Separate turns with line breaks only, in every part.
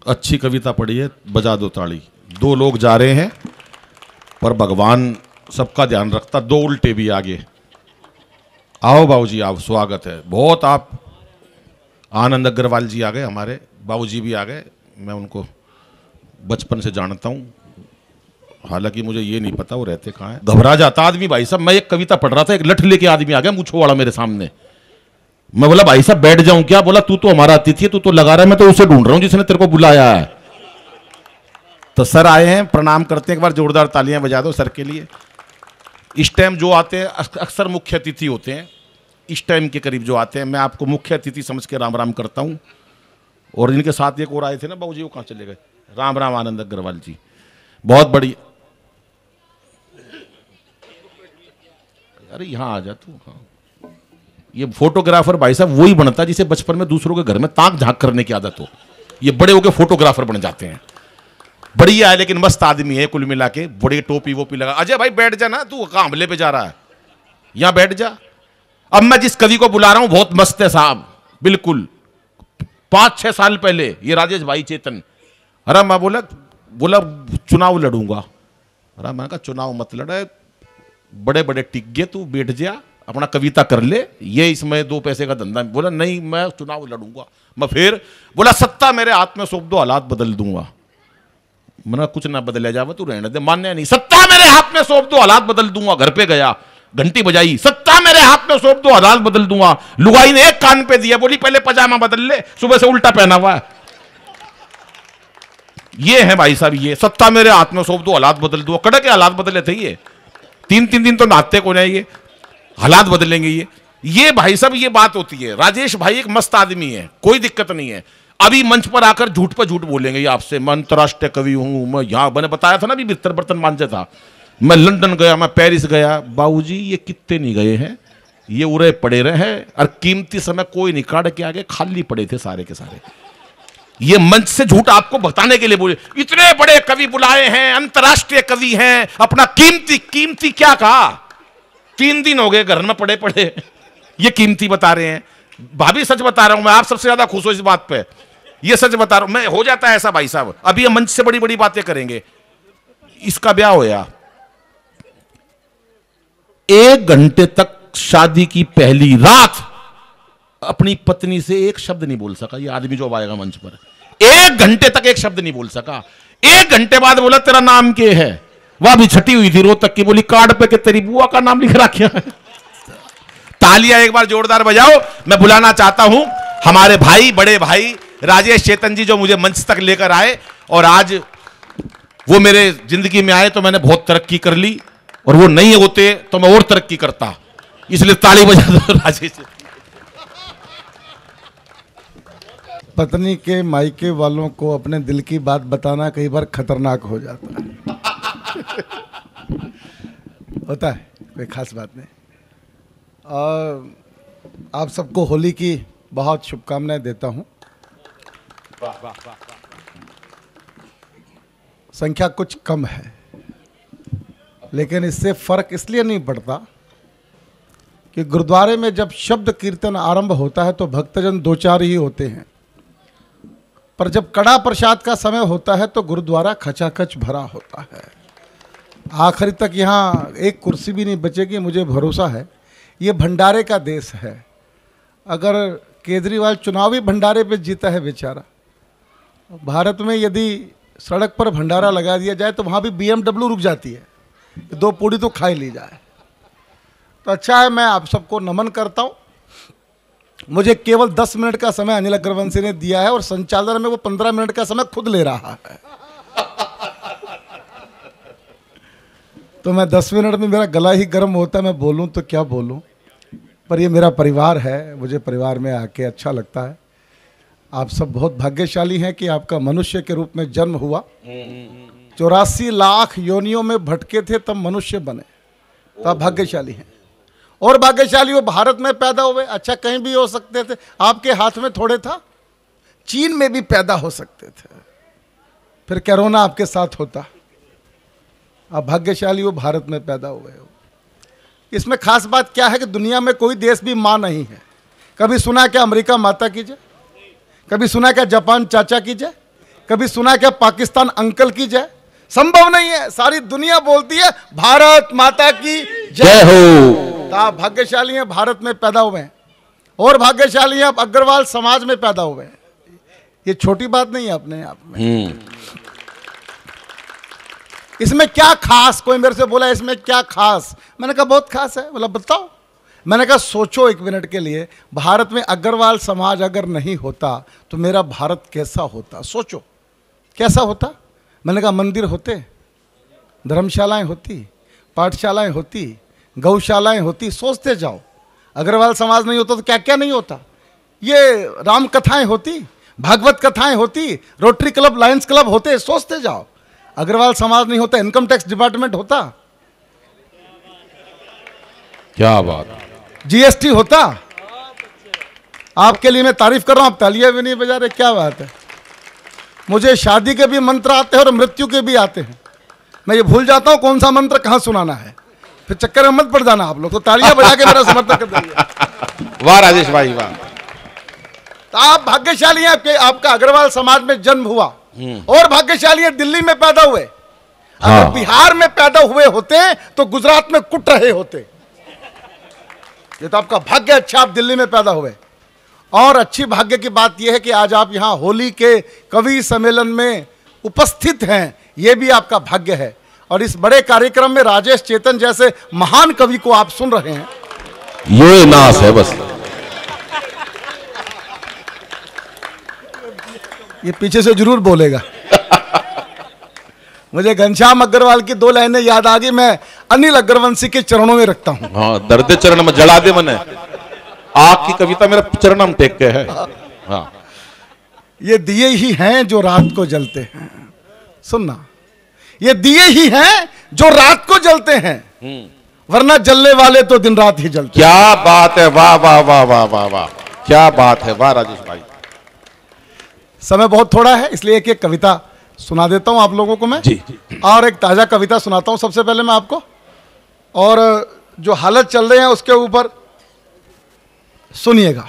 अच्छी कविता पढ़ी है, बजा दो ताली। दो लोग जा रहे हैं पर भगवान सबका ध्यान रखता, दो उल्टे भी आगे। आओ बाबूजी, आप स्वागत है बहुत। आप आनंद अग्रवाल जी आ गए, हमारे बाबूजी भी आ गए। मैं उनको बचपन से जानता हूँ, हालांकि मुझे ये नहीं पता वो रहते कहाँ हैं। घबरा जाता आदमी भाई साहब। मैं एक कविता पढ़ रहा था, एक लठ लेके आदमी आ गया मूंछों वाला मेरे सामने। मैं बोला भाई साहब बैठ जाऊं क्या? बोला तू तो हमारा अतिथि है, तू तो लगा रहा है, मैं तो उसे ढूंढ रहा हूं जिसने तेरे को बुलाया है। तो सर आए हैं, प्रणाम करते हैं, एक बार जोरदार तालियां बजा दो सर के लिए। इस टाइम जो आते हैं अक्सर मुख्य अतिथि होते हैं, इस टाइम के करीब जो आते हैं, मैं आपको मुख्य अतिथि समझ के राम राम करता हूं। और इनके साथ एक और आए थे ना बाबूजी, वो कहाँ चले गए? राम राम आनंद अग्रवाल जी, बहुत बड़ी। अरे यहाँ आ जा तू। हाँ, ये फोटोग्राफर भाई साहब वही बनता है जिसे बचपन में दूसरों के घर में ताक झांक करने की आदत हो। ये बड़े होके फोटोग्राफर बन जाते हैं। बढ़िया है, लेकिन मस्त आदमी है कुल मिला के। बड़ी टोपी वोपी लगा। अजय भाई बैठ जा ना, तू कहाँ हमले पे जा रहा है? यहां बैठ जा। अब मैं जिस कवि को बुला रहा हूं बहुत मस्त है साहब, बिल्कुल 5-6 साल पहले ये राजेश भाई चेतन। अरे मैं बोला चुनाव लड़ूंगा। अरे मैं कहा चुनाव मत लड़े, बड़े बड़े टिक गए, तू बैठ जा अपना कविता कर ले, ये इसमें 2 पैसे का धंधा। बोला नहीं मैं चुनाव लड़ूंगा। मैं फिर बोला सत्ता मेरे हाथ में सौंप दो, हालात बदल दूंगा। मैंने कुछ ना बदला जावे, तू रहने दे। मान्य नहीं। सत्ता मेरे हाथ में सौंप दो, हालात बदल दूंगा। घर पे गया, घंटी बजाई, सत्ता मेरे हाथ में सौंप दो, हालात बदल दूंगा। लुगाई ने एक कान पे दिया, बोली पहले पजामा बदल ले, सुबह से उल्टा पहना हुआ है। ये है भाई साहब, ये सत्ता मेरे हाथ में सौंप दो, हालात बदल दूंगा। कड़क के हालात बदले थे ये। 3-3 दिन तो नहाते को नहीं, ये हालात बदलेंगे ये भाई साहब ये बात होती है। राजेश भाई एक मस्त आदमी है, कोई दिक्कत नहीं है। अभी मंच पर आकर झूठ पर झूठ बोलेंगे ये आपसे। मैं अंतरराष्ट्रीय कवि हूं, मैं यहां, मैंने बताया था ना, अभी बिस्तर बर्तन मांझे था, मैं लंदन गया, मैं पेरिस गया। बाबूजी ये कितने नहीं गए हैं, ये उड़े पड़े रहे हैं। और कीमती समय कोई नहीं काट के आगे, खाली पड़े थे सारे के सारे। ये मंच से झूठ आपको बताने के लिए बोले, इतने बड़े कवि बुलाए हैं, अंतरराष्ट्रीय कवि हैं, अपना कीमती क्या कहा? 3 दिन हो गए घर में पड़े पड़े, ये कीमती बता रहे हैं। भाभी सच बता रहा हूं मैं, आप सबसे ज्यादा खुश हो इस बात पे। ये सच बता रहा हूं मैं, हो जाता है ऐसा भाई साहब। अभी ये मंच से बड़ी बड़ी बातें करेंगे। इसका ब्याह होया, 1 घंटे तक शादी की पहली रात अपनी पत्नी से एक शब्द नहीं बोल सका। ये आदमी जो आएगा मंच पर, 1 घंटे तक एक शब्द नहीं बोल सका। 1 घंटे बाद बोला तेरा नाम क्या है? वह भी छटी हुई थी रोहतक की, बोली कार्ड पे के तेरी बुआ का नाम लिख रखा है। तालियां एक बार जोरदार बजाओ। मैं बुलाना चाहता हूं हमारे भाई, बड़े भाई राजेश चेतन जी, जो मुझे मंच तक लेकर आए। और आज वो मेरे जिंदगी में आए तो मैंने बहुत तरक्की कर ली, और वो नहीं होते तो मैं और तरक्की करता। इसलिए ताली बजा दो राजेश।
पत्नी के मायके वालों को अपने दिल की बात बताना कई बार खतरनाक हो जाता है। होता है, कोई खास बात नहीं। और आप सबको होली की बहुत शुभकामनाएं देता हूं। संख्या कुछ कम है, लेकिन इससे फर्क इसलिए नहीं पड़ता कि गुरुद्वारे में जब शब्द कीर्तन आरंभ होता है तो भक्तजन 2-4 ही होते हैं, पर जब कड़ा प्रसाद का समय होता है तो गुरुद्वारा खचाखच भरा होता है। आखिरी तक यहाँ एक कुर्सी भी नहीं बचेगी, मुझे भरोसा है। ये भंडारे का देश है। अगर केजरीवाल चुनावी भंडारे पे जीता है बेचारा, भारत में यदि सड़क पर भंडारा लगा दिया जाए तो वहाँ भी BMW रुक जाती है, 2 पूड़ी तो खा ही ली जाए। तो अच्छा है, मैं आप सबको नमन करता हूँ। मुझे केवल 10 मिनट का समय अनिल अग्रवंशी ने दिया है, और संचालन में वो 15 मिनट का समय खुद ले रहा है। तो मैं 10 मिनट में मेरा गला ही गर्म होता है, मैं बोलूं तो क्या बोलूं। पर ये मेरा परिवार है, मुझे परिवार में आके अच्छा लगता है। आप सब बहुत भाग्यशाली हैं कि आपका मनुष्य के रूप में जन्म हुआ। 84 लाख योनियों में भटके थे तब मनुष्य बने, तो आप भाग्यशाली हैं। और भाग्यशाली वो भारत में पैदा हुए। अच्छा, कहीं भी हो सकते थे, आपके हाथ में थोड़े था, चीन में भी पैदा हो सकते थे, फिर कोरोना आपके साथ होता। आप भाग्यशाली वो भारत में पैदा हुए हो। इसमें खास बात क्या है कि दुनिया में कोई देश भी माँ नहीं है। कभी सुना क्या अमेरिका माता की जय? कभी सुना क्या जापान चाचा की जय? कभी सुना क्या पाकिस्तान अंकल की जय? संभव नहीं है। सारी दुनिया बोलती है भारत माता की
जय हो।
तो आप भाग्यशाली हैं, भारत में पैदा हुए हैं, और भाग्यशाली हैं आप अग्रवाल समाज में पैदा हुए हैं। ये छोटी बात नहीं है अपने आप में। इसमें क्या खास? कोई मेरे से बोला इसमें क्या खास? मैंने कहा बहुत खास है। बोला बताओ। मैंने कहा सोचो एक मिनट के लिए, भारत में अग्रवाल समाज अगर नहीं होता तो मेरा भारत कैसा होता? सोचो कैसा होता। मैंने कहा मंदिर होते, धर्मशालाएं होती, पाठशालाएं होती, गौशालाएं होती। सोचते जाओ, अग्रवाल समाज नहीं होता तो क्या क्या नहीं होता। ये राम कथाएं होती, भागवत कथाएं होती, रोटरी क्लब, लायंस क्लब होते। सोचते जाओ, अग्रवाल समाज नहीं होता, इनकम टैक्स डिपार्टमेंट होता,
क्या बात,
जीएसटी होता। आपके लिए मैं तारीफ कर रहा हूं, आप तालियां भी नहीं बजा रहे, क्या बात है। मुझे शादी के भी मंत्र आते हैं और मृत्यु के भी आते हैं। मैं ये भूल जाता हूं कौन सा मंत्र कहां सुनाना है, फिर चक्कर में मत पड़ जाना आप लोग। तो तालियां बजा के मेरा समर्थन कर दीजिए।
वाह राजेश भाई वाह।
तो आप भाग्यशाली हैं कि आपका अग्रवाल समाज में जन्म हुआ, और भाग्यशाली है दिल्ली में पैदा हुए। अगर बिहार में पैदा हुए होते तो गुजरात में कुट रहे होते। ये तो आपका भाग्य अच्छा, आप दिल्ली में पैदा हुए। और अच्छी भाग्य की बात यह है कि आज आप यहां होली के कवि सम्मेलन में उपस्थित हैं, यह भी आपका भाग्य है। और इस बड़े कार्यक्रम में राजेश चेतन जैसे महान कवि को आप सुन रहे हैं।
ये नास है बस।
ये पीछे से जरूर बोलेगा। मुझे घनश्याम अग्रवाल की 2 लाइनें याद आ गई, मैं अनिल अग्रवंशी के चरणों में रखता हूं।
हाँ, दर्द चरण में जला दे मने, आग की कविता मेरा चरण में टेक के है। हाँ।
ये दिए ही हैं जो रात को जलते हैं। सुनना, ये दिए ही हैं जो रात को जलते हैं, वरना जलने वाले तो दिन रात ही जलते।
क्या बात है, वाह वाह वाह वाह वाह वाह, क्या बात है, वाह राजेश भाई।
समय बहुत थोड़ा है, इसलिए एक एक कविता सुना देता हूं आप लोगों को मैं
जी।
और एक ताजा कविता सुनाता हूं सबसे पहले मैं आपको, और जो हालत चल रहे हैं उसके ऊपर सुनिएगा।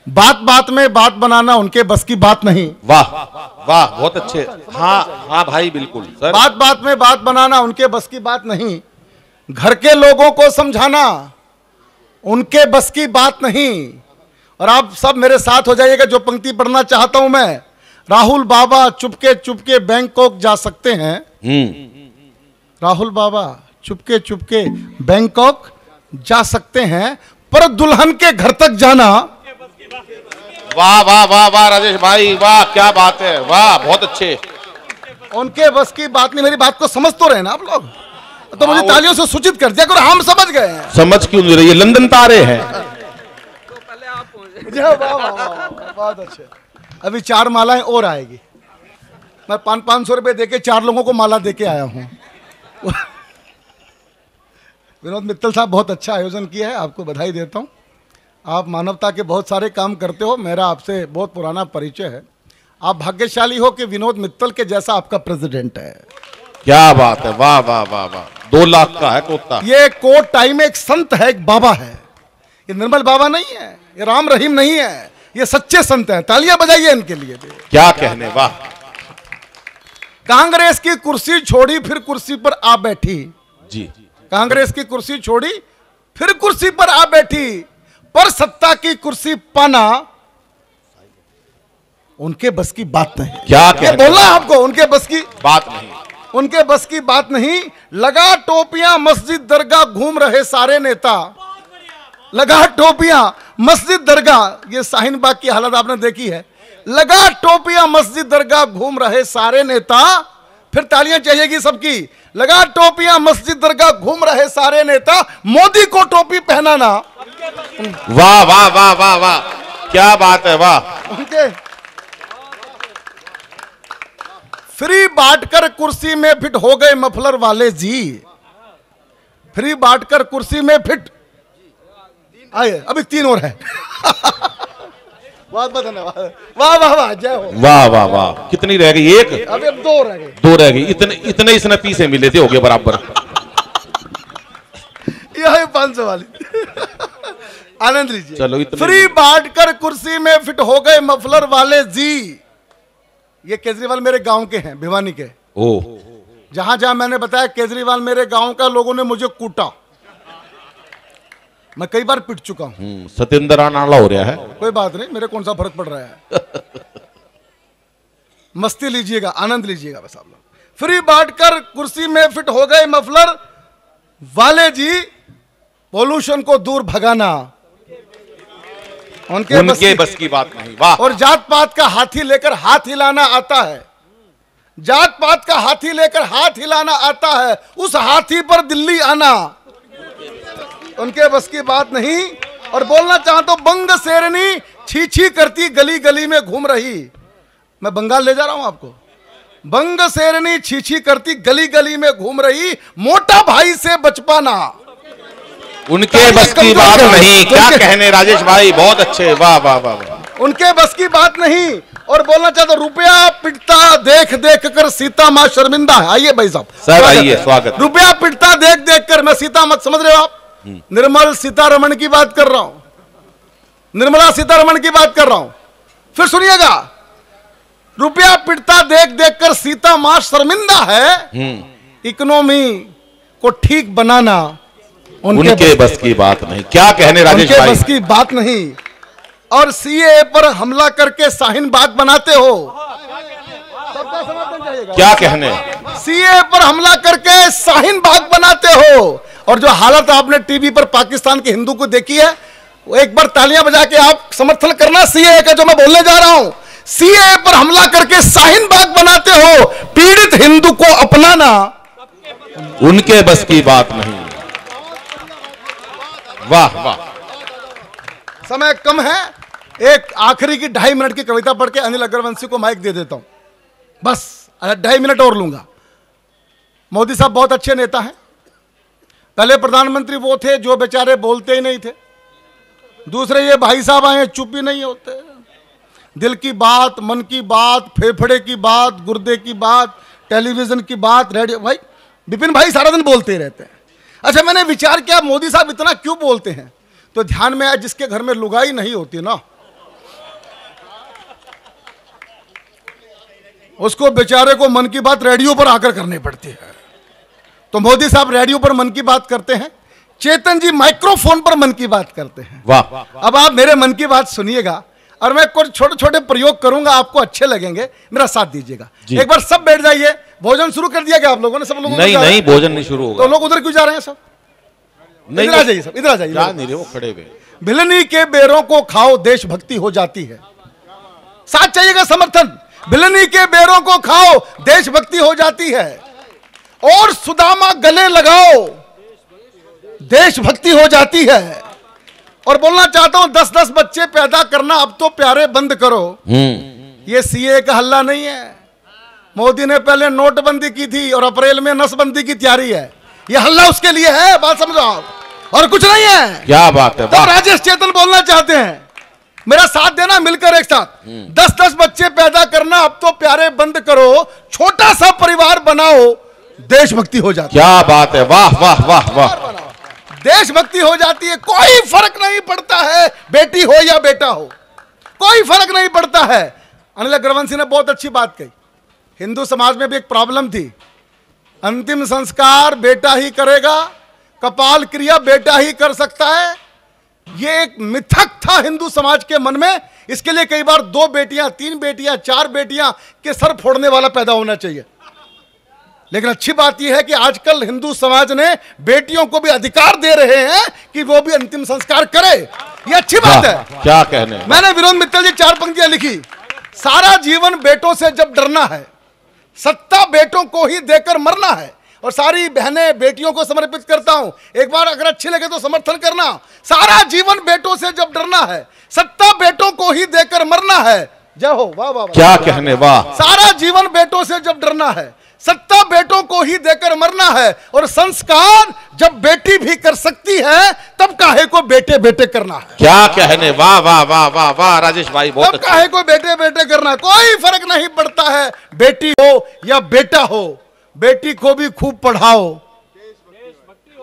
बात बात में बात बनाना उनके बस की बात नहीं।
वाह वाह, बहुत अच्छे। हाँ हाँ भाई, बिल्कुल सर।
बात बात में बात बनाना उनके बस की बात नहीं, घर के लोगों को समझाना उनके बस की बात नहीं। और आप सब मेरे साथ हो जाइएगा, जो पंक्ति पढ़ना चाहता हूं मैं। राहुल बाबा चुपके चुपके बैंकॉक जा सकते हैं। राहुल बाबा चुपके चुपके बैंकॉक जा सकते हैं, पर दुल्हन के घर तक जाना।
वाह वाह वाह वाह राजेश भाई, वाह क्या बात है, वाह बहुत अच्छे।
उनके बस की बात नहीं। मेरी बात को समझ तो रहे ना आप लोग? तो मुझे तालियों से सूचित कर दिया करो, हम समझ गए हैं।
समझ क्यों नहीं रही, ये लंदन तारे हैं।
बहुत अच्छे। अभी 4 मालाएं और आएगी। मैं 500 रुपए देके 4 लोगों को माला देके आया हूं। विनोद मित्तल साहब बहुत अच्छा आयोजन किया है, आपको बधाई देता हूं। आप मानवता के बहुत सारे काम करते हो, मेरा आपसे बहुत पुराना परिचय है। आप भाग्यशाली हो कि विनोद मित्तल के जैसा आपका प्रेसिडेंट है।
क्या बात है, वाह वाह वाह वाह। 2 लाख का है कोटा।
ये कोट टाई में एक संत है, एक बाबा है। ये निर्मल बाबा नहीं है, ये राम रहीम नहीं है, ये सच्चे संत हैं। तालियां बजाइए इनके लिए।
क्या कहने, वाह।
कांग्रेस की कुर्सी छोड़ी फिर कुर्सी पर आ बैठी।
जी।
कांग्रेस की कुर्सी छोड़ी फिर कुर्सी पर आ बैठी, पर सत्ता की कुर्सी पाना उनके बस की बात नहीं।
क्या
बोलना आपको, उनके बस की
बात नहीं,
उनके बस की बात नहीं। लगा टोपियां मस्जिद दरगाह घूम रहे सारे नेता। लगा टोपियां मस्जिद दरगाह, ये शाहीन बाग की हालत आपने देखी है। लगा टोपियां मस्जिद दरगाह घूम रहे सारे नेता। फिर तालियां चाहिएगी सबकी। लगा टोपियां मस्जिद दरगाह घूम रहे सारे नेता, मोदी को टोपी पहनाना।
वाह वाह वाह वाह वाह, क्या बात है, वाह।
उनके फ्री बांटकर कुर्सी में फिट हो गए मफलर वाले जी। फ्री बांटकर कुर्सी में फिट। आइए, अभी 3 और है। बहुत बहुत धन्यवाद। वाह वाह वाह, जय हो।
वाह वाह वाह। कितनी रह गई? 1।
अभी अब 2 रह गए।
2 रह गई। इतने इसने 30 मिले थे, हो गए बराबर।
यही 500 वाली। आनंद लीजिए।
चलो इतने
फ्री बांटकर कुर्सी में फिट हो गए मफलर वाले जी। ये केजरीवाल मेरे गांव के हैं, भिवानी के।
ओ
जहां जहां मैंने बताया केजरीवाल मेरे गांव का, लोगों ने मुझे कूटा। मैं कई बार पिट चुका हूं।
सत्येंद्र नाला हो रहा है।
कोई बात नहीं, मेरे कौन सा फर्क पड़ रहा है। मस्ती लीजिएगा, आनंद लीजिएगा बस आप लोग। फ्री बांटकर कुर्सी में फिट हो गए मफलर वाले जी, पोल्यूशन को दूर भगाना उनके
बस की बात नहीं। वाह।
और जात पात का हाथी लेकर हाथ हिलाना आता है। जात पात का हाथी लेकर हाथ हिलाना आता है, उस हाथी पर दिल्ली आना उनके बस की बात नहीं। और बोलना चाहता हूं, बंग शेरनी छी छी करती गली गली में घूम रही। मैं बंगाल ले जा रहा हूं आपको। बंग शेरनी छी छी करती गली गली में घूम रही, मोटा भाई से बच पाना
उनके बस की बात नहीं। क्या कहने राजेश भाई, बहुत अच्छे। वाह वाह वाह वाह।
उनके बस की बात नहीं। और बोलना चाहता हूं, रुपया पिटता देख देख कर सीता मां शर्मिंदा है। आइए भाई साहब,
सर आइए, स्वागत।
रुपया पिटता देख देख कर, मैं सीता मत समझ रहे हो आप, निर्मल सीतारमण की बात कर रहा हूं, निर्मला सीतारमण की बात कर रहा हूं। फिर सुनिएगा, रुपया पिटता देख देख कर सीता मां शर्मिंदा है, इकोनॉमी को ठीक बनाना
उनके बस की बात नहीं। क्या कहने राजेश भाई,
बस की बात नहीं। और सीए पर हमला करके शाहीन बाग बनाते हो, सबका समर्थन चाहिएगा।
क्या कहने,
सीए पर हमला करके शाहीन बाग बनाते हो। और जो हालत आपने टीवी पर पाकिस्तान के हिंदू को देखी है, वो एक बार तालियां बजा के आप समर्थन करना सीए का, जो मैं बोलने जा रहा हूं। सीए पर हमला करके शाहीन बाग बनाते हो, पीड़ित हिंदू को अपनाना
उनके बस की बात नहीं। वाह वाह।
समय कम है, एक आखिरी की 2.5 मिनट की कविता पढ़ के अनिल अग्रवंशी को माइक दे देता हूं। बस 2.5 मिनट और लूंगा। मोदी साहब बहुत अच्छे नेता हैं। पहले प्रधानमंत्री वो थे जो बेचारे बोलते ही नहीं थे। दूसरे ये भाई साहब आए, चुप ही नहीं होते। दिल की बात, मन की बात, फेफड़े की बात, गुर्दे की बात, टेलीविजन की बात, रेडियो। भाई विपिन भाई सारा दिन बोलते ही रहते हैं। अच्छा, मैंने विचार किया मोदी साहब इतना क्यों बोलते हैं, तो ध्यान में आया जिसके घर में लुगाई नहीं होती ना, उसको बेचारे को मन की बात रेडियो पर आकर करनी पड़ती है। तो मोदी साहब रेडियो पर मन की बात करते हैं, चेतन जी माइक्रोफोन पर मन की बात करते हैं।
वाह।
अब आप मेरे मन की बात सुनिएगा और मैं कुछ छोटे छोटे प्रयोग करूंगा, आपको अच्छे लगेंगे, मेरा साथ दीजिएगा। एक बार सब बैठ जाइए। भोजन शुरू कर दिया क्या आप लोगों ने? सब लोगों ने?
नहीं, भोजन नहीं शुरू होगा।
तो लोग उधर क्यों जा रहे हैं सब?
नहीं,
इधर आ जाइए, सब इधर आ जाइए।
जा नहीं रहे, वो खड़े हुए।
भिलनी के बेरों को खाओ, देशभक्ति हो जाती है। साथ चाहिएगा समर्थन। भिलनी के बेरों को खाओ, देशभक्ति हो जाती है। और सुदामा गले लगाओ, देशभक्ति हो जाती है। और बोलना चाहता हूं, 10-10 बच्चे पैदा करना अब तो प्यारे बंद करो। ये सीए का हल्ला नहीं है। मोदी ने पहले नोटबंदी की थी और अप्रैल में नसबंदी की तैयारी है। ये हल्ला उसके लिए है, बात समझो आप, और कुछ नहीं है।
क्या बात है।
तो राजेश चेतन बोलना चाहते हैं, मेरा साथ देना, मिलकर एक साथ। 10-10 बच्चे पैदा करना अब तो प्यारे बंद करो, छोटा सा परिवार बनाओ, देशभक्ति हो जाती है।
क्या बात है। वाह वाह वाह वाह।
देशभक्ति हो जाती है। कोई फर्क नहीं पड़ता है बेटी हो या बेटा हो, कोई फर्क नहीं पड़ता है। अनिल अग्रवंशी ने बहुत अच्छी बात कही। हिंदू समाज में भी एक प्रॉब्लम थी, अंतिम संस्कार बेटा ही करेगा, कपाल क्रिया बेटा ही कर सकता है। ये एक मिथक था हिंदू समाज के मन में। इसके लिए कई बार 2 बेटियां, 3 बेटियां, 4 बेटियां के सर फोड़ने वाला पैदा होना चाहिए। लेकिन अच्छी बात यह है कि आजकल हिंदू समाज ने बेटियों को भी अधिकार दे रहे हैं कि वो भी अंतिम संस्कार करे। ये अच्छी बात है।
क्या कहने।
मैंने विनोद मित्तल जी 4 पंक्तियां लिखी। सारा जीवन बेटों से जब डरना है, सत्ता बेटों को ही देकर मरना है। और सारी बहनें बेटियों को समर्पित करता हूं, एक बार अगर अच्छी लगे तो समर्थन करना। सारा जीवन बेटों से जब डरना है, सत्ता बेटों को ही देकर मरना है। जय हो। वाह वाह।
क्या कहने। वाह।
सारा जीवन बेटों से जब डरना है, सत्ता बेटों को ही देकर मरना है। और संस्कार जब बेटी भी कर सकती है, तब काहे को बेटे बेटे करना है।
क्या कहने। वाह वाह वाह वाह वाह राजेश भाई, बहुत
तब काहे को बेटे बेटे करना है। कोई फर्क नहीं पड़ता है बेटी हो या बेटा हो, बेटी को भी खूब पढ़ाओ,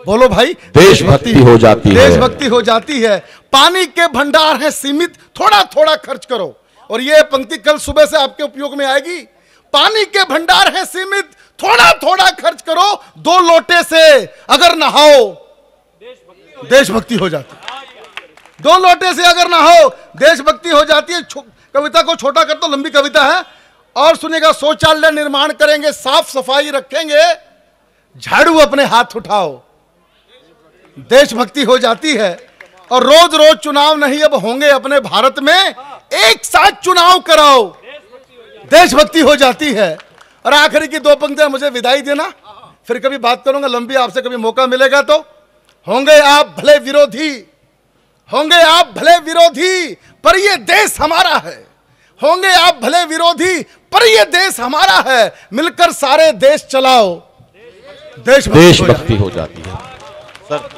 बोलो भाई,
देशभक्ति हो जाती है।
देशभक्ति हो जाती है। पानी के भंडार हैं सीमित, थोड़ा थोड़ा खर्च करो। और ये पंक्ति कल सुबह से आपके उपयोग में आएगी। पानी के भंडार हैं सीमित, थोड़ा थोड़ा खर्च करो। 2 लोटे से अगर नहाओ, देशभक्ति हो जाती है। 2 लोटे से अगर नहाओ, देशभक्ति हो जाती है। कविता को छोटा कर तो लंबी कविता है। और सुनेगा, शौचालय निर्माण करेंगे, साफ सफाई रखेंगे, झाड़ू अपने हाथ उठाओ, देशभक्ति हो जाती है। और रोज रोज चुनाव नहीं अब होंगे अपने भारत में, एक साथ चुनाव कराओ, देशभक्ति हो जाती है। और आखिरी की 2 पंक्तियां मुझे विदाई देना, फिर कभी बात करूंगा लंबी आपसे, कभी मौका मिलेगा तो। होंगे आप भले विरोधी, होंगे आप भले विरोधी, पर ये देश हमारा है। होंगे आप भले विरोधी, पर ये देश हमारा है। मिलकर सारे देश चलाओ, देशभक्ति हो जाती है।
सर